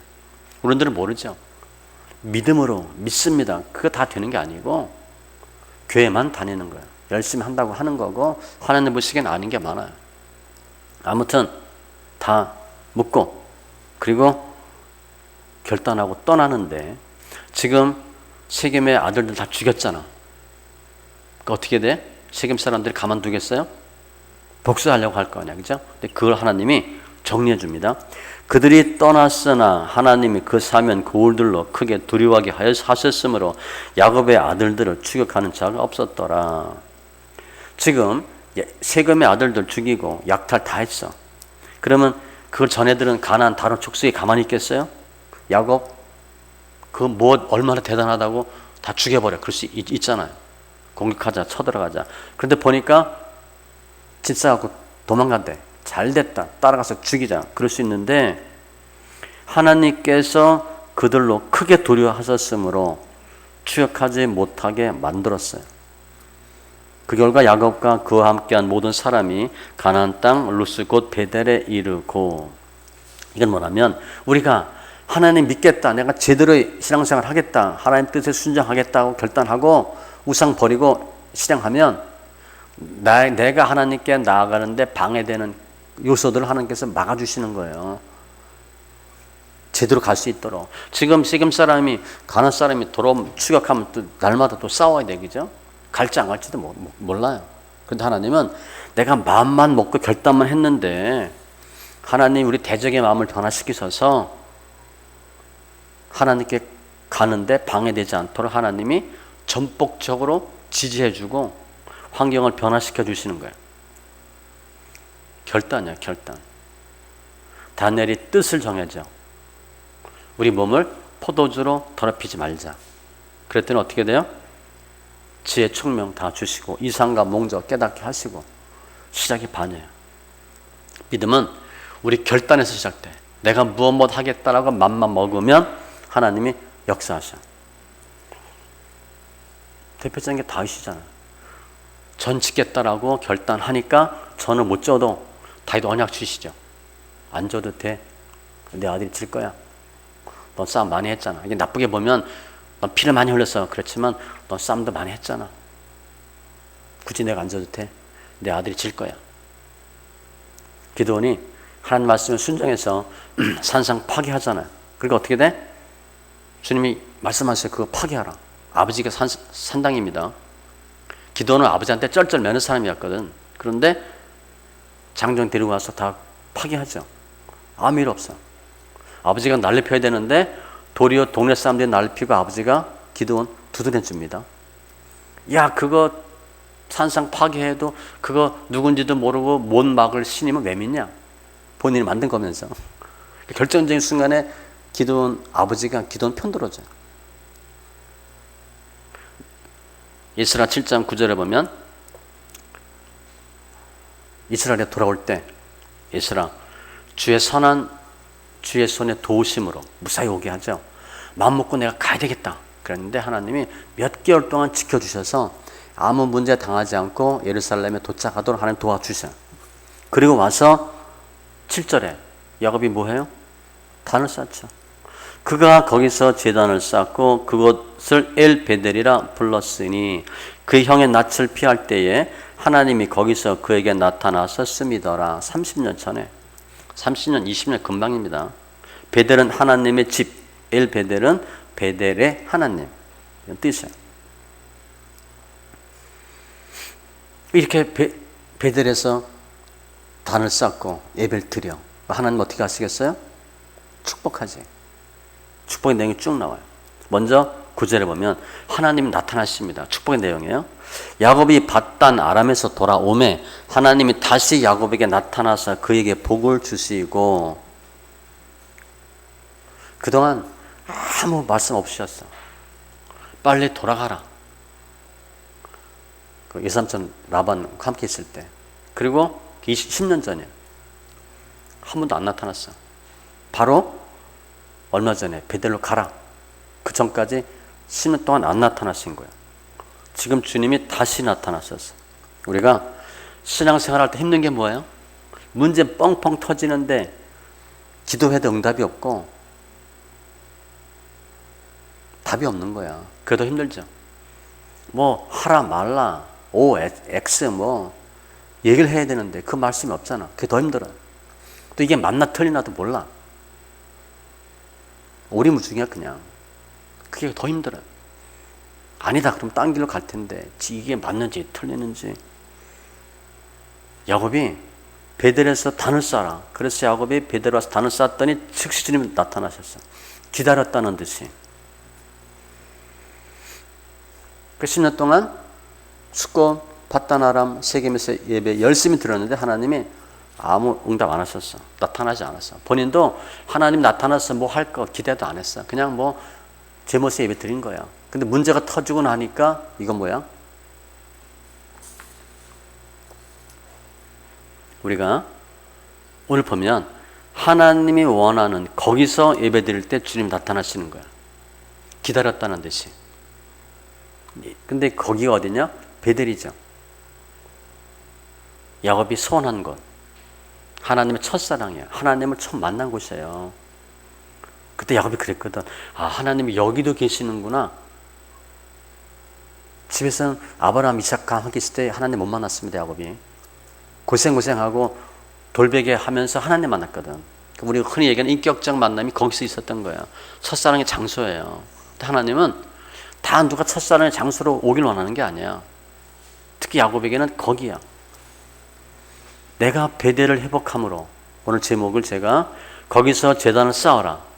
Speaker 1: 우리들은 모르죠. 믿음으로 믿습니다. 그거 다 되는 게 아니고 교회만 다니는 거예요. 열심히 한다고 하는 거고 하나님 보시기에는 아닌 게 많아요. 아무튼 다 묻고 그리고 결단하고 떠나는데, 지금 세겜의 아들들 다 죽였잖아. 그러니까 어떻게 돼? 세겜 사람들이 가만두겠어요? 복수하려고 할 거 아니야, 그죠? 근데 그걸 하나님이 정리해 줍니다. 그들이 떠났으나 하나님이 그 사면 고울들로 크게 두려워하게 하셨으므로 야곱의 아들들을 추격하는 자가 없었더라. 지금 세겜의 아들들 죽이고 약탈 다 했어. 그러면 그 전애들은 가나안 다른 족속에 가만히 있겠어요? 야곱 그 뭐 얼마나 대단하다고 다 죽여버려. 그럴 수 있잖아요. 공격하자, 쳐들어가자. 그런데 보니까 진짜갖고 도망간대. 잘 됐다, 따라가서 죽이자. 그럴 수 있는데 하나님께서 그들로 크게 두려워하셨으므로 추격하지 못하게 만들었어요. 그 결과 야곱과 그와 함께한 모든 사람이 가나안 땅 루스 곧 베델에 이르고. 이건 뭐냐면 우리가 하나님 믿겠다, 내가 제대로 신앙생활 하겠다, 하나님 뜻에 순종하겠다고 결단하고 우상 버리고 실행하면 내가 하나님께 나아가는데 방해되는 요소들을 하나님께서 막아주시는 거예요. 제대로 갈 수 있도록. 지금 세겜 사람이 가나안 사람이 돌아오면 추격하면 또 날마다 또 싸워야 되겠죠. 갈지 안 갈지도 몰라요. 그런데 하나님은 내가 마음만 먹고 결단만 했는데 하나님 우리 대적의 마음을 변화시키셔서 하나님께 가는데 방해되지 않도록 하나님이 전폭적으로 지지해주고 환경을 변화시켜 주시는 거예요. 결단이야, 결단. 다니엘이 뜻을 정해줘. 우리 몸을 포도주로 더럽히지 말자. 그랬더니 어떻게 돼요? 지혜, 총명 다 주시고 이상과 몽저 깨닫게 하시고. 시작이 반이에요. 믿음은 우리 결단에서 시작돼. 내가 무엇 하겠다라고 맘만 먹으면 하나님이 역사하셔. 대표적인 게 다윗이잖아요. 전 짓겠다라고 결단하니까 전을 못 져도 다윗 언약 주시죠. 안 져도 돼. 내 아들이 질 거야. 넌 싸움 많이 했잖아. 이게 나쁘게 보면 넌 피를 많이 흘렸어. 그렇지만 넌 싸움도 많이 했잖아. 굳이 내가 안 져도 돼. 내 아들이 질 거야. 기드온이 하나님 말씀을 순종해서 산상 파괴하잖아요. 그러니까 어떻게 돼? 주님이 말씀하세요. 그거 파괴하라. 아버지가 산당입니다. 기도는 아버지한테 쩔쩔 매는 사람이었거든. 그런데 장정 데리고 와서 다 파괴하죠. 아무 일 없어. 아버지가 난리 펴야 되는데 도리어 동네 사람들이 난리 피고 아버지가 기도원 두드려 줍니다. 야, 그거 산상 파괴해도 그거 누군지도 모르고 못 막을 신임은 왜 믿냐? 본인이 만든 거면서. 결정적인 순간에 기도원 아버지가 기도원 편들어줘요. 이스라 7장 9절에 보면 이스라엘에 돌아올 때 이스라 주의 선한 주의 손의 도우심으로 무사히 오게 하죠. 마음 먹고 내가 가야 되겠다 그랬는데 하나님이 몇 개월 동안 지켜주셔서 아무 문제 당하지 않고 예루살렘에 도착하도록 하나님 도와주셔요. 그리고 와서 7절에 야곱이 뭐해요? 단을 쌓죠. 그가 거기서 제단을 쌓고 그것을 엘베델이라 불렀으니 그 형의 낯을 피할 때에 하나님이 거기서 그에게 나타나서 씀이더라. 30년 전에. 30년, 20년 금방입니다. 베델은 하나님의 집, 엘베델은 베델의 하나님. 이런 뜻이에요. 이렇게 베델에서 단을 쌓고 예배를 드려. 하나님 어떻게 하시겠어요? 축복하지. 축복의 내용이 쭉 나와요. 먼저 9절에 보면 하나님이 나타나십니다. 축복의 내용이에요. 야곱이 밧단 아람에서 돌아오매 하나님이 다시 야곱에게 나타나서 그에게 복을 주시고 그동안 아무 말씀 없으셨어. 빨리 돌아가라. 그 예삼촌 라반과 함께 있을 때. 그리고 10년 전에 한 번도 안 나타났어. 바로 얼마 전에 베델로 가라. 그 전까지 10년 동안 안 나타나신 거예요. 지금 주님이 다시 나타나셨어. 우리가 신앙생활할 때 힘든 게 뭐예요? 문제 뻥뻥 터지는데 기도해도 응답이 없고 답이 없는 거야. 그래도 힘들죠. 뭐 하라 말라 O, X 뭐 얘기를 해야 되는데 그 말씀이 없잖아. 그게 더 힘들어요. 또 이게 맞나 틀리나도 몰라. 오리무중이야 그냥. 그게 더 힘들어요. 아니다 그럼 딴 길로 갈 텐데 이게 맞는지 틀리는지. 야곱이 베델에서 단을 쌓아라. 그래서 야곱이 베델에 와서 단을 쌓았더니 즉시 주님이 나타나셨어. 기다렸다는 듯이. 그 10년 동안 수권, 밧단 아람, 세겜에서 예배 열심히 들었는데 하나님이 아무 응답 안 하셨어. 나타나지 않았어. 본인도 하나님 나타나서 뭐 할 거 기대도 안 했어. 그냥 뭐 제멋에 예배 드린 거야. 근데 문제가 터지고 나니까 이건 뭐야? 우리가 오늘 보면 하나님이 원하는 거기서 예배 드릴 때 주님 나타나시는 거야. 기다렸다는 듯이. 근데 거기가 어디냐? 베델이죠. 야곱이 소원한 곳. 하나님의 첫사랑이야. 하나님을 처음 만난 곳이에요. 그때 야곱이 그랬거든. 아, 하나님이 여기도 계시는구나. 집에서는 아브라함, 이삭과 함께 있을 때 하나님 못 만났습니다. 야곱이. 고생하고 돌베개 하면서 하나님 만났거든. 우리가 흔히 얘기하는 인격적 만남이 거기서 있었던 거야. 첫사랑의 장소예요. 하나님은 다 누가 첫사랑의 장소로 오길 원하는 게 아니야. 특히 야곱에게는 거기야. 내가 베델을 회복함으로, 오늘 제목을 제가 거기서 제단을 쌓아라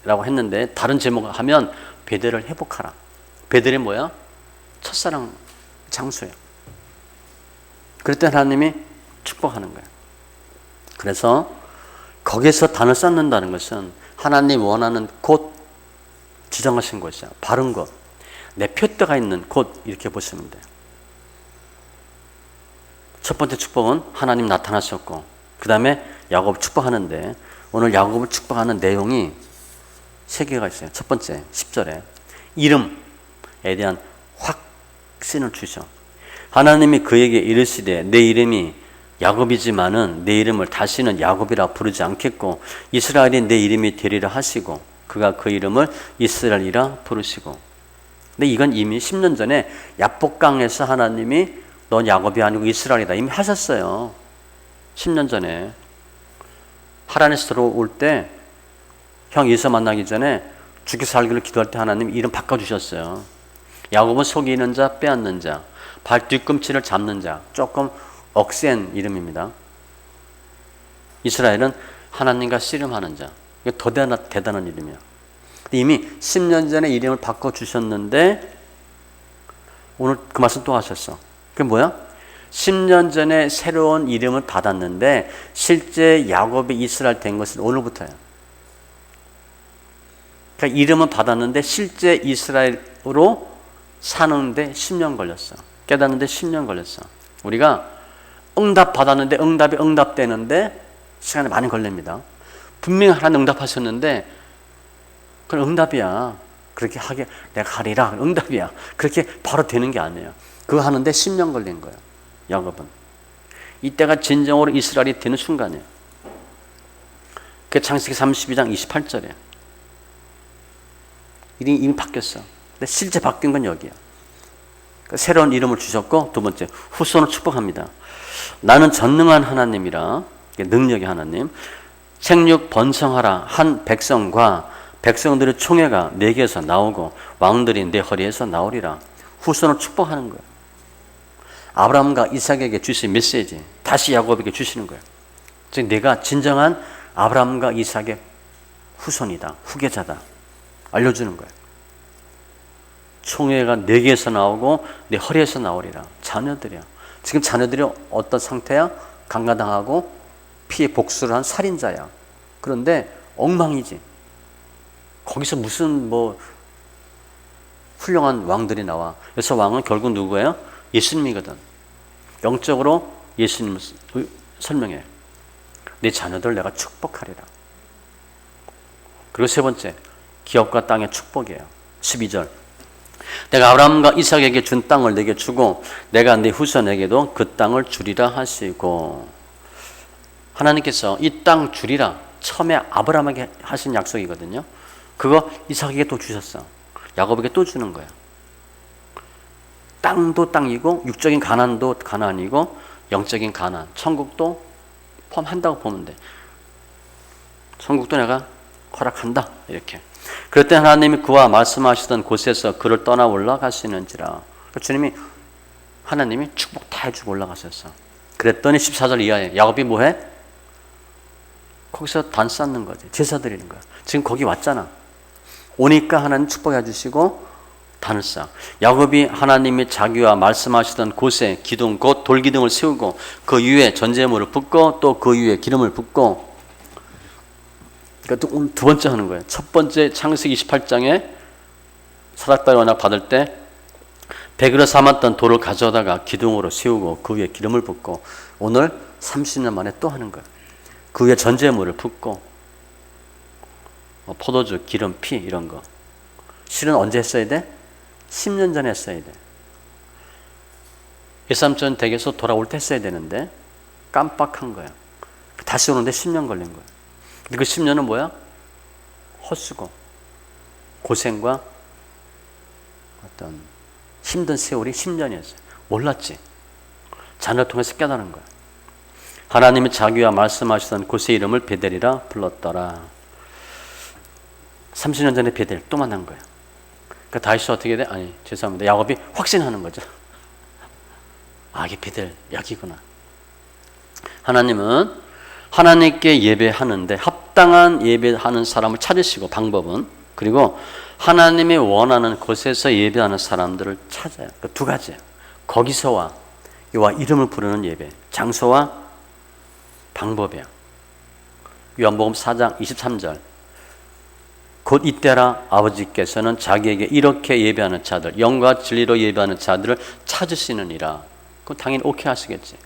Speaker 1: 라고 했는데 다른 제목을 하면 베델을 회복하라. 베델이 뭐야? 첫사랑 장소야. 그럴 때 하나님이 축복하는 거야. 그래서 거기서 단을 쌓는다는 것은 하나님 원하는 곳, 지정하신 곳이야. 바른 곳, 내 표대가 있는 곳, 이렇게 보시면 돼요. 첫 번째 축복은 하나님 나타나셨고, 그 다음에 야곱 축복하는데, 오늘 야곱을 축복하는 내용이 세 개가 있어요. 첫 번째 10절에 이름에 대한 확신을 주셔. 하나님이 그에게 이르시되 내 이름이 야곱이지만은 내 이름을 다시는 야곱이라 부르지 않겠고 이스라엘이 내 이름이 되리라 하시고 그가 그 이름을 이스라엘이라 부르시고. 근데 이건 이미 10년 전에 야복강에서 하나님이 넌 야곱이 아니고 이스라엘이다 이미 하셨어요. 10년 전에 하란에서 들어올 때 형 예수 만나기 전에 죽기 살기를 기도할 때 하나님 이름 바꿔주셨어요. 야곱은 속이는 자, 빼앗는 자, 발 뒤꿈치를 잡는 자, 조금 억센 이름입니다. 이스라엘은 하나님과 씨름하는 자. 이게 더 대단한 이름이야. 이미 10년 전에 이름을 바꿔주셨는데 오늘 그 말씀 또 하셨어. 그게 뭐야? 10년 전에 새로운 이름을 받았는데 실제 야곱이 이스라엘 된 것은 오늘부터야. 그러니까 이름은 받았는데 실제 이스라엘로 사는데 10년 걸렸어. 깨닫는데 10년 걸렸어. 우리가 응답 받았는데 응답이 응답되는데 시간이 많이 걸립니다. 분명히 하나님 응답하셨는데 그건 응답이야. 그렇게 하게 내가 하리라. 응답이야. 그렇게 바로 되는 게 아니에요. 그거 하는데 10년 걸린 거예요. 야곱은. 이때가 진정으로 이스라엘이 되는 순간이에요. 그 창세기 32장 28절이에요. 이름이 바뀌었어. 근데 실제 바뀐 건 여기야. 새로운 이름을 주셨고, 두 번째, 후손을 축복합니다. 나는 전능한 하나님이라, 능력의 하나님, 생육 번성하라 한 백성과 백성들의 총회가 내게서 나오고 왕들이 내 허리에서 나오리라. 후손을 축복하는 거예요. 아브라함과 이삭에게 주신 메시지 다시 야곱에게 주시는 거예요. 즉 내가 진정한 아브라함과 이삭의 후손이다. 후계자다. 알려주는 거예요. 총회가 내게서 나오고 내 허리에서 나오리라. 자녀들이야. 지금 자녀들이 어떤 상태야? 강간당하고 피해 복수를 한 살인자야. 그런데 엉망이지. 거기서 무슨 훌륭한 왕들이 나와. 그래서 왕은 결국 누구예요? 예수님이거든. 영적으로 예수님을 설명해. 내 자녀들 내가 축복하리라. 그리고 세 번째, 기업과 땅의 축복이에요. 12절. 내가 아브라함과 이삭에게 준 땅을 내게 주고 내가 네 후손에게도 그 땅을 주리라 하시고, 하나님께서 이 땅 주리라 처음에 아브라함에게 하신 약속이거든요. 그거 이삭에게 또 주셨어. 야곱에게 또 주는 거야. 땅도 땅이고 육적인 가난도 가난이고 영적인 가난, 천국도 포함한다고 보면 돼. 천국도 내가 허락한다. 이렇게. 그럴 때 하나님이 그와 말씀하시던 곳에서 그를 떠나 올라가시는지라. 주님이 하나님이 축복 다 해주고 올라가셨어. 그랬더니 14절 이하에 야곱이 뭐해? 거기서 단 쌓는 거지. 제사 드리는 거야. 지금 거기 왔잖아. 오니까 하나님 축복해 주시고 단을 쌓아. 야곱이 하나님이 자기와 말씀하시던 곳에 기둥 곧 돌기둥을 세우고 그 위에 전제물을 붓고 또 그 위에 기름을 붓고. 그러니까 오늘 두 번째 하는 거예요. 첫 번째 창세기 28장에 사닥다리 언약 받을 때 100으로 삼았던 돌을 가져다가 기둥으로 세우고 그 위에 기름을 붓고, 오늘 30년 만에 또 하는 거예요. 그 위에 전제물을 붓고 포도주, 기름, 피 이런 거. 실은 언제 했어야 돼? 10년 전에 했어야 돼. 예삼촌 댁에서 돌아올 때 했어야 되는데 깜빡한 거야. 다시 오는데 10년 걸린 거야. 근데 그 10년은 뭐야? 헛수고, 고생과 어떤 힘든 세월이 10년이었어요. 몰랐지. 자녀를 통해서 깨달은 거야. 하나님이 자기와 말씀하시던 곳의 이름을 베델이라 불렀더라. 30년 전에 베델 또 만난 거야. 그러니까 다윗이 어떻게 돼? 아니, 죄송합니다. 야곱이 확신하는 거죠. 아, 이게 베델 여기구나. 하나님은 하나님께 예배하는데 합당한 예배하는 사람을 찾으시고, 방법은, 그리고 하나님이 원하는 곳에서 예배하는 사람들을 찾아요. 그 두 가지예요. 거기서와 이와 이름을 부르는 예배, 장소와 방법이야. 요한복음 4장 23절. 곧 이때라 아버지께서는 자기에게 이렇게 예배하는 자들, 영과 진리로 예배하는 자들을 찾으시느니라. 그럼 당연히 오케이 하시겠지.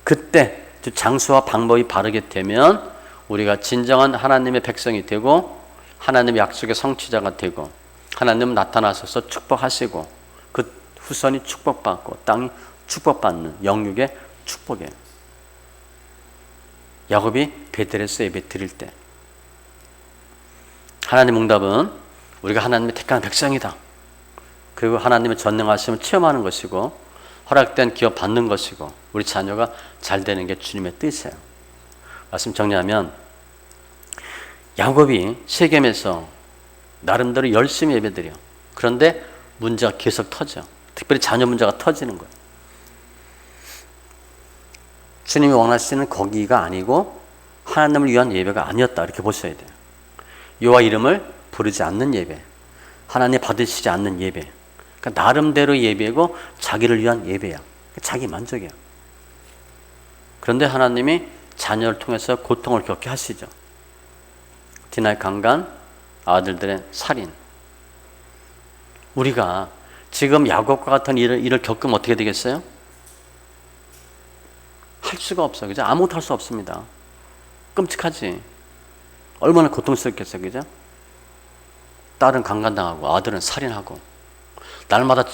Speaker 1: 그때 장소와 방법이 바르게 되면 우리가 진정한 하나님의 백성이 되고 하나님의 약속의 성취자가 되고 하나님은 나타나셔서 축복하시고 그 후손이 축복받고 땅이 축복받는 영육의 축복이에요. 야곱이 베델에서 예배 드릴 때 하나님 응답은 우리가 하나님의 택한 백성이다. 그리고 하나님의 전능하심을 체험하는 것이고 허락된 기업 받는 것이고 우리 자녀가 잘 되는 게 주님의 뜻이에요. 말씀 정리하면 야곱이 세겜에서 나름대로 열심히 예배드려 그런데 문제가 계속 터져. 특별히 자녀 문제가 터지는 거예요. 주님이 원하시는 거기가 아니고 하나님을 위한 예배가 아니었다, 이렇게 보셔야 돼요. 여호와 이름을 부르지 않는 예배, 하나님 받으시지 않는 예배, 그러니까 나름대로 예배고 자기를 위한 예배야. 자기 만족이야. 그런데 하나님이 자녀를 통해서 고통을 겪게 하시죠. 디나의 강간, 아들들의 살인. 우리가 지금 야곱과 같은 일을 겪으면 어떻게 되겠어요? 할 수가 없어, 그죠? 아무것도 할 수 없습니다. 끔찍하지. 얼마나 고통스럽겠어요, 그죠? 딸은 강간당하고 아들은 살인하고 날마다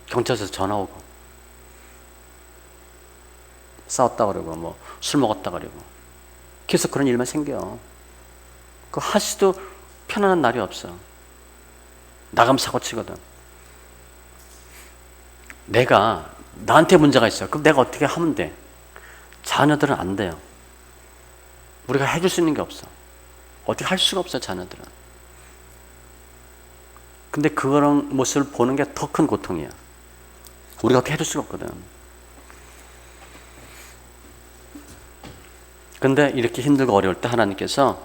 Speaker 1: 경찰서에서 전화 오고 싸웠다 그러고 뭐 술 먹었다 그러고 계속 그런 일만 생겨. 그 하시도 편안한 날이 없어. 나가면 사고 치거든. 나한테 문제가 있어. 그럼 내가 어떻게 하면 돼? 자녀들은 안 돼요. 우리가 해줄 수 있는 게 없어. 어떻게 할 수가 없어, 자녀들은. 근데 그런 모습을 보는 게 더 큰 고통이야. 우리가 어떻게 해줄 수가 없거든. 근데 이렇게 힘들고 어려울 때 하나님께서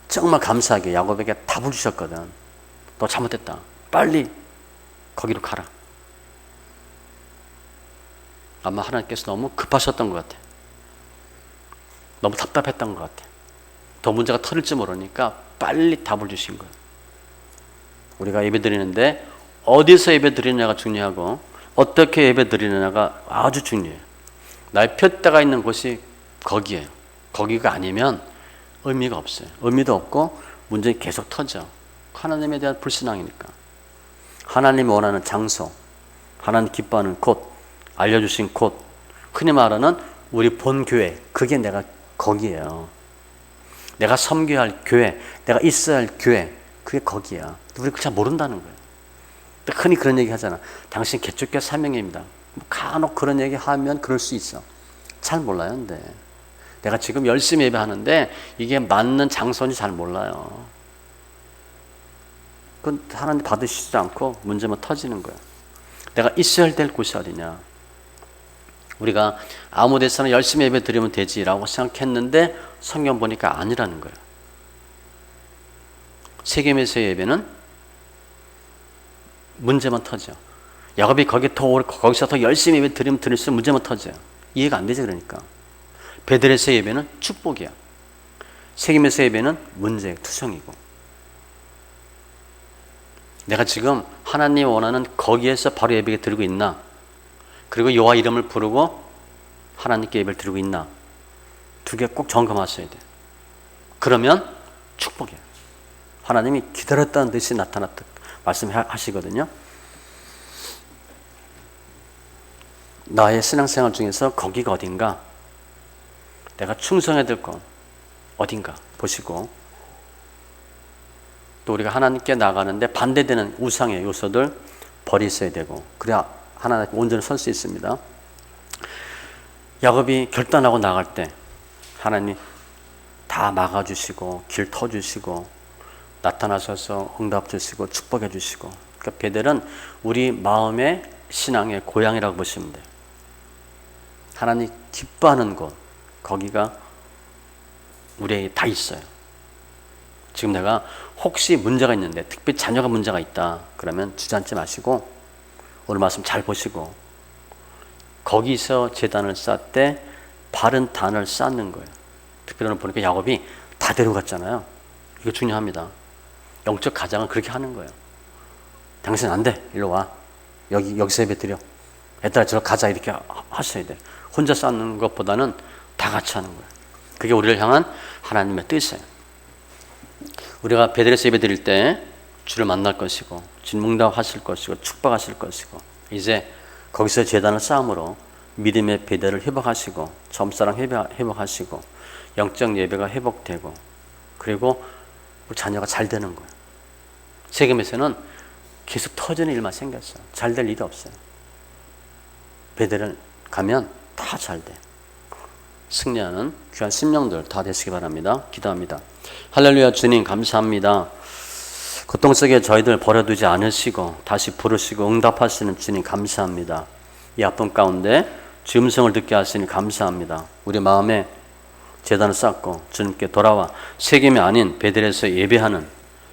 Speaker 1: 정말 감사하게 야곱에게 답을 주셨거든. 너 잘못됐다. 빨리 거기로 가라. 아마 하나님께서 너무 급하셨던 것 같아. 너무 답답했던 것 같아. 더 문제가 터질지 모르니까 빨리 답을 주신 거예요. 우리가 예배 드리는데 어디서 예배 드리느냐가 중요하고 어떻게 예배 드리느냐가 아주 중요해요. 나의 푯대가 있는 곳이 거기예요. 거기가 아니면 의미가 없어요. 의미도 없고 문제는 계속 터져. 하나님에 대한 불신앙이니까. 하나님이 원하는 장소, 하나님 기뻐하는 곳, 알려주신 곳, 흔히 말하는 우리 본 교회, 그게 내가 거기예요. 내가 섬겨야 할 교회, 내가 있어야 할 교회, 그게 거기야. 우리 그걸 잘 모른다는 거예요. 흔히 그런 얘기 하잖아. 당신 개척교회 사명입니다. 간혹 그런 얘기 하면 그럴 수 있어. 잘 몰라요. 근데 내가 지금 열심히 예배하는데 이게 맞는 장소인지 잘 몰라요. 그건 하나님 받으시지 않고 문제만 터지는 거예요. 내가 있어야 될 곳이 어디냐. 우리가 아무 데서나 열심히 예배 드리면 되지라고 생각했는데 성경 보니까 아니라는 거예요. 세겜에서의 예배는 문제만 터져. 야곱이 거기서 더 열심히 예배 드리면 드릴수록 문제만 터져요. 이해가 안 되죠. 그러니까 베델에서의 예배는 축복이야. 세겜에서의 예배는 문제, 투성이고. 내가 지금 하나님 원하는 거기에서 바로 예배 드리고 있나? 그리고 여호와 이름을 부르고 하나님께 예배를 드리고 있나? 두 개 꼭 점검하셔야 돼. 그러면 축복이야. 하나님이 기다렸다는 듯이 나타났다 말씀하시거든요. 나의 신앙생활 중에서 거기가 어딘가? 내가 충성해야 될 건 어딘가 보시고, 또 우리가 하나님께 나가는데 반대되는 우상의 요소들 버리셔야 되고, 그래야 하나님께 온전히 설 수 있습니다. 야곱이 결단하고 나갈 때 하나님 다 막아주시고 길 터주시고 나타나셔서 응답 주시고 축복해 주시고. 그러니까 베델은 우리 마음의 신앙의 고향이라고 보시면 돼요. 하나님 기뻐하는 곳, 거기가 우리에게 다 있어요. 지금 내가 혹시 문제가 있는데, 특별히 자녀가 문제가 있다 그러면 주저앉지 마시고 오늘 말씀 잘 보시고, 거기서 제단을 쌓되 바른 단을 쌓는 거예요. 특별히 오늘 보니까 야곱이 다 데려갔잖아요. 이거 중요합니다. 영적 가장은 그렇게 하는 거예요. 당신 안 돼. 일로 와. 여기서 예배 드려. 얘들아 저로 가자. 이렇게 하셔야 돼요. 혼자 쌓는 것보다는 다 같이 하는 거예요. 그게 우리를 향한 하나님의 뜻이에요. 우리가 베델에서 예배 드릴 때 주를 만날 것이고 주님 응답하실 것이고 축복하실 것이고, 이제 거기서 제단을 쌓음으로 믿음의 베델을 회복하시고 점사랑 회복하시고 영적 예배가 회복되고, 그리고 우리 자녀가 잘 되는 거예요. 세겜에서는 계속 터지는 일만 생겼어요. 잘 될 일이 없어요. 베델을 가면 다 잘 돼. 승리하는 귀한 심령들 다 되시기 바랍니다. 기도합니다. 할렐루야. 주님 감사합니다. 고통 속에 저희들 버려두지 않으시고 다시 부르시고 응답하시는 주님 감사합니다. 이 아픔 가운데 주의 음성을 듣게 하시니 감사합니다. 우리 마음에 제단을 쌓고 주님께 돌아와 세겜이 아닌 베델에서 예배하는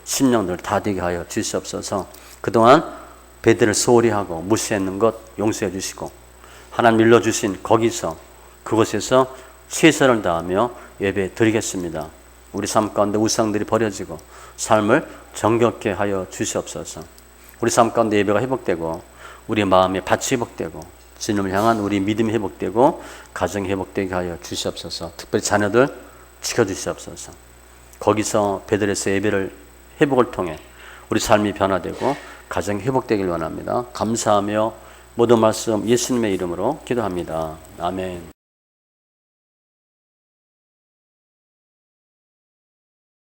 Speaker 1: 심령들 다 되게 하여 주시옵소서. 그동안 베델을 소홀히 하고 무시했는 것 용서해 주시고 하나님 일러주신 거기서 그곳에서 최선을 다하며 예배 드리겠습니다. 우리 삶 가운데 우상들이 버려지고 삶을 정결케 하여 주시옵소서. 우리 삶 가운데 예배가 회복되고 우리 마음의 밭이 회복되고 주님을 향한 우리 믿음이 회복되고 가정이 회복되게 하여 주시옵소서. 특별히 자녀들 지켜주시옵소서. 거기서 베델에서 예배를 회복을 통해 우리 삶이 변화되고 가정이 회복되길 원합니다. 감사하며 모든 말씀 예수님의 이름으로 기도합니다. 아멘.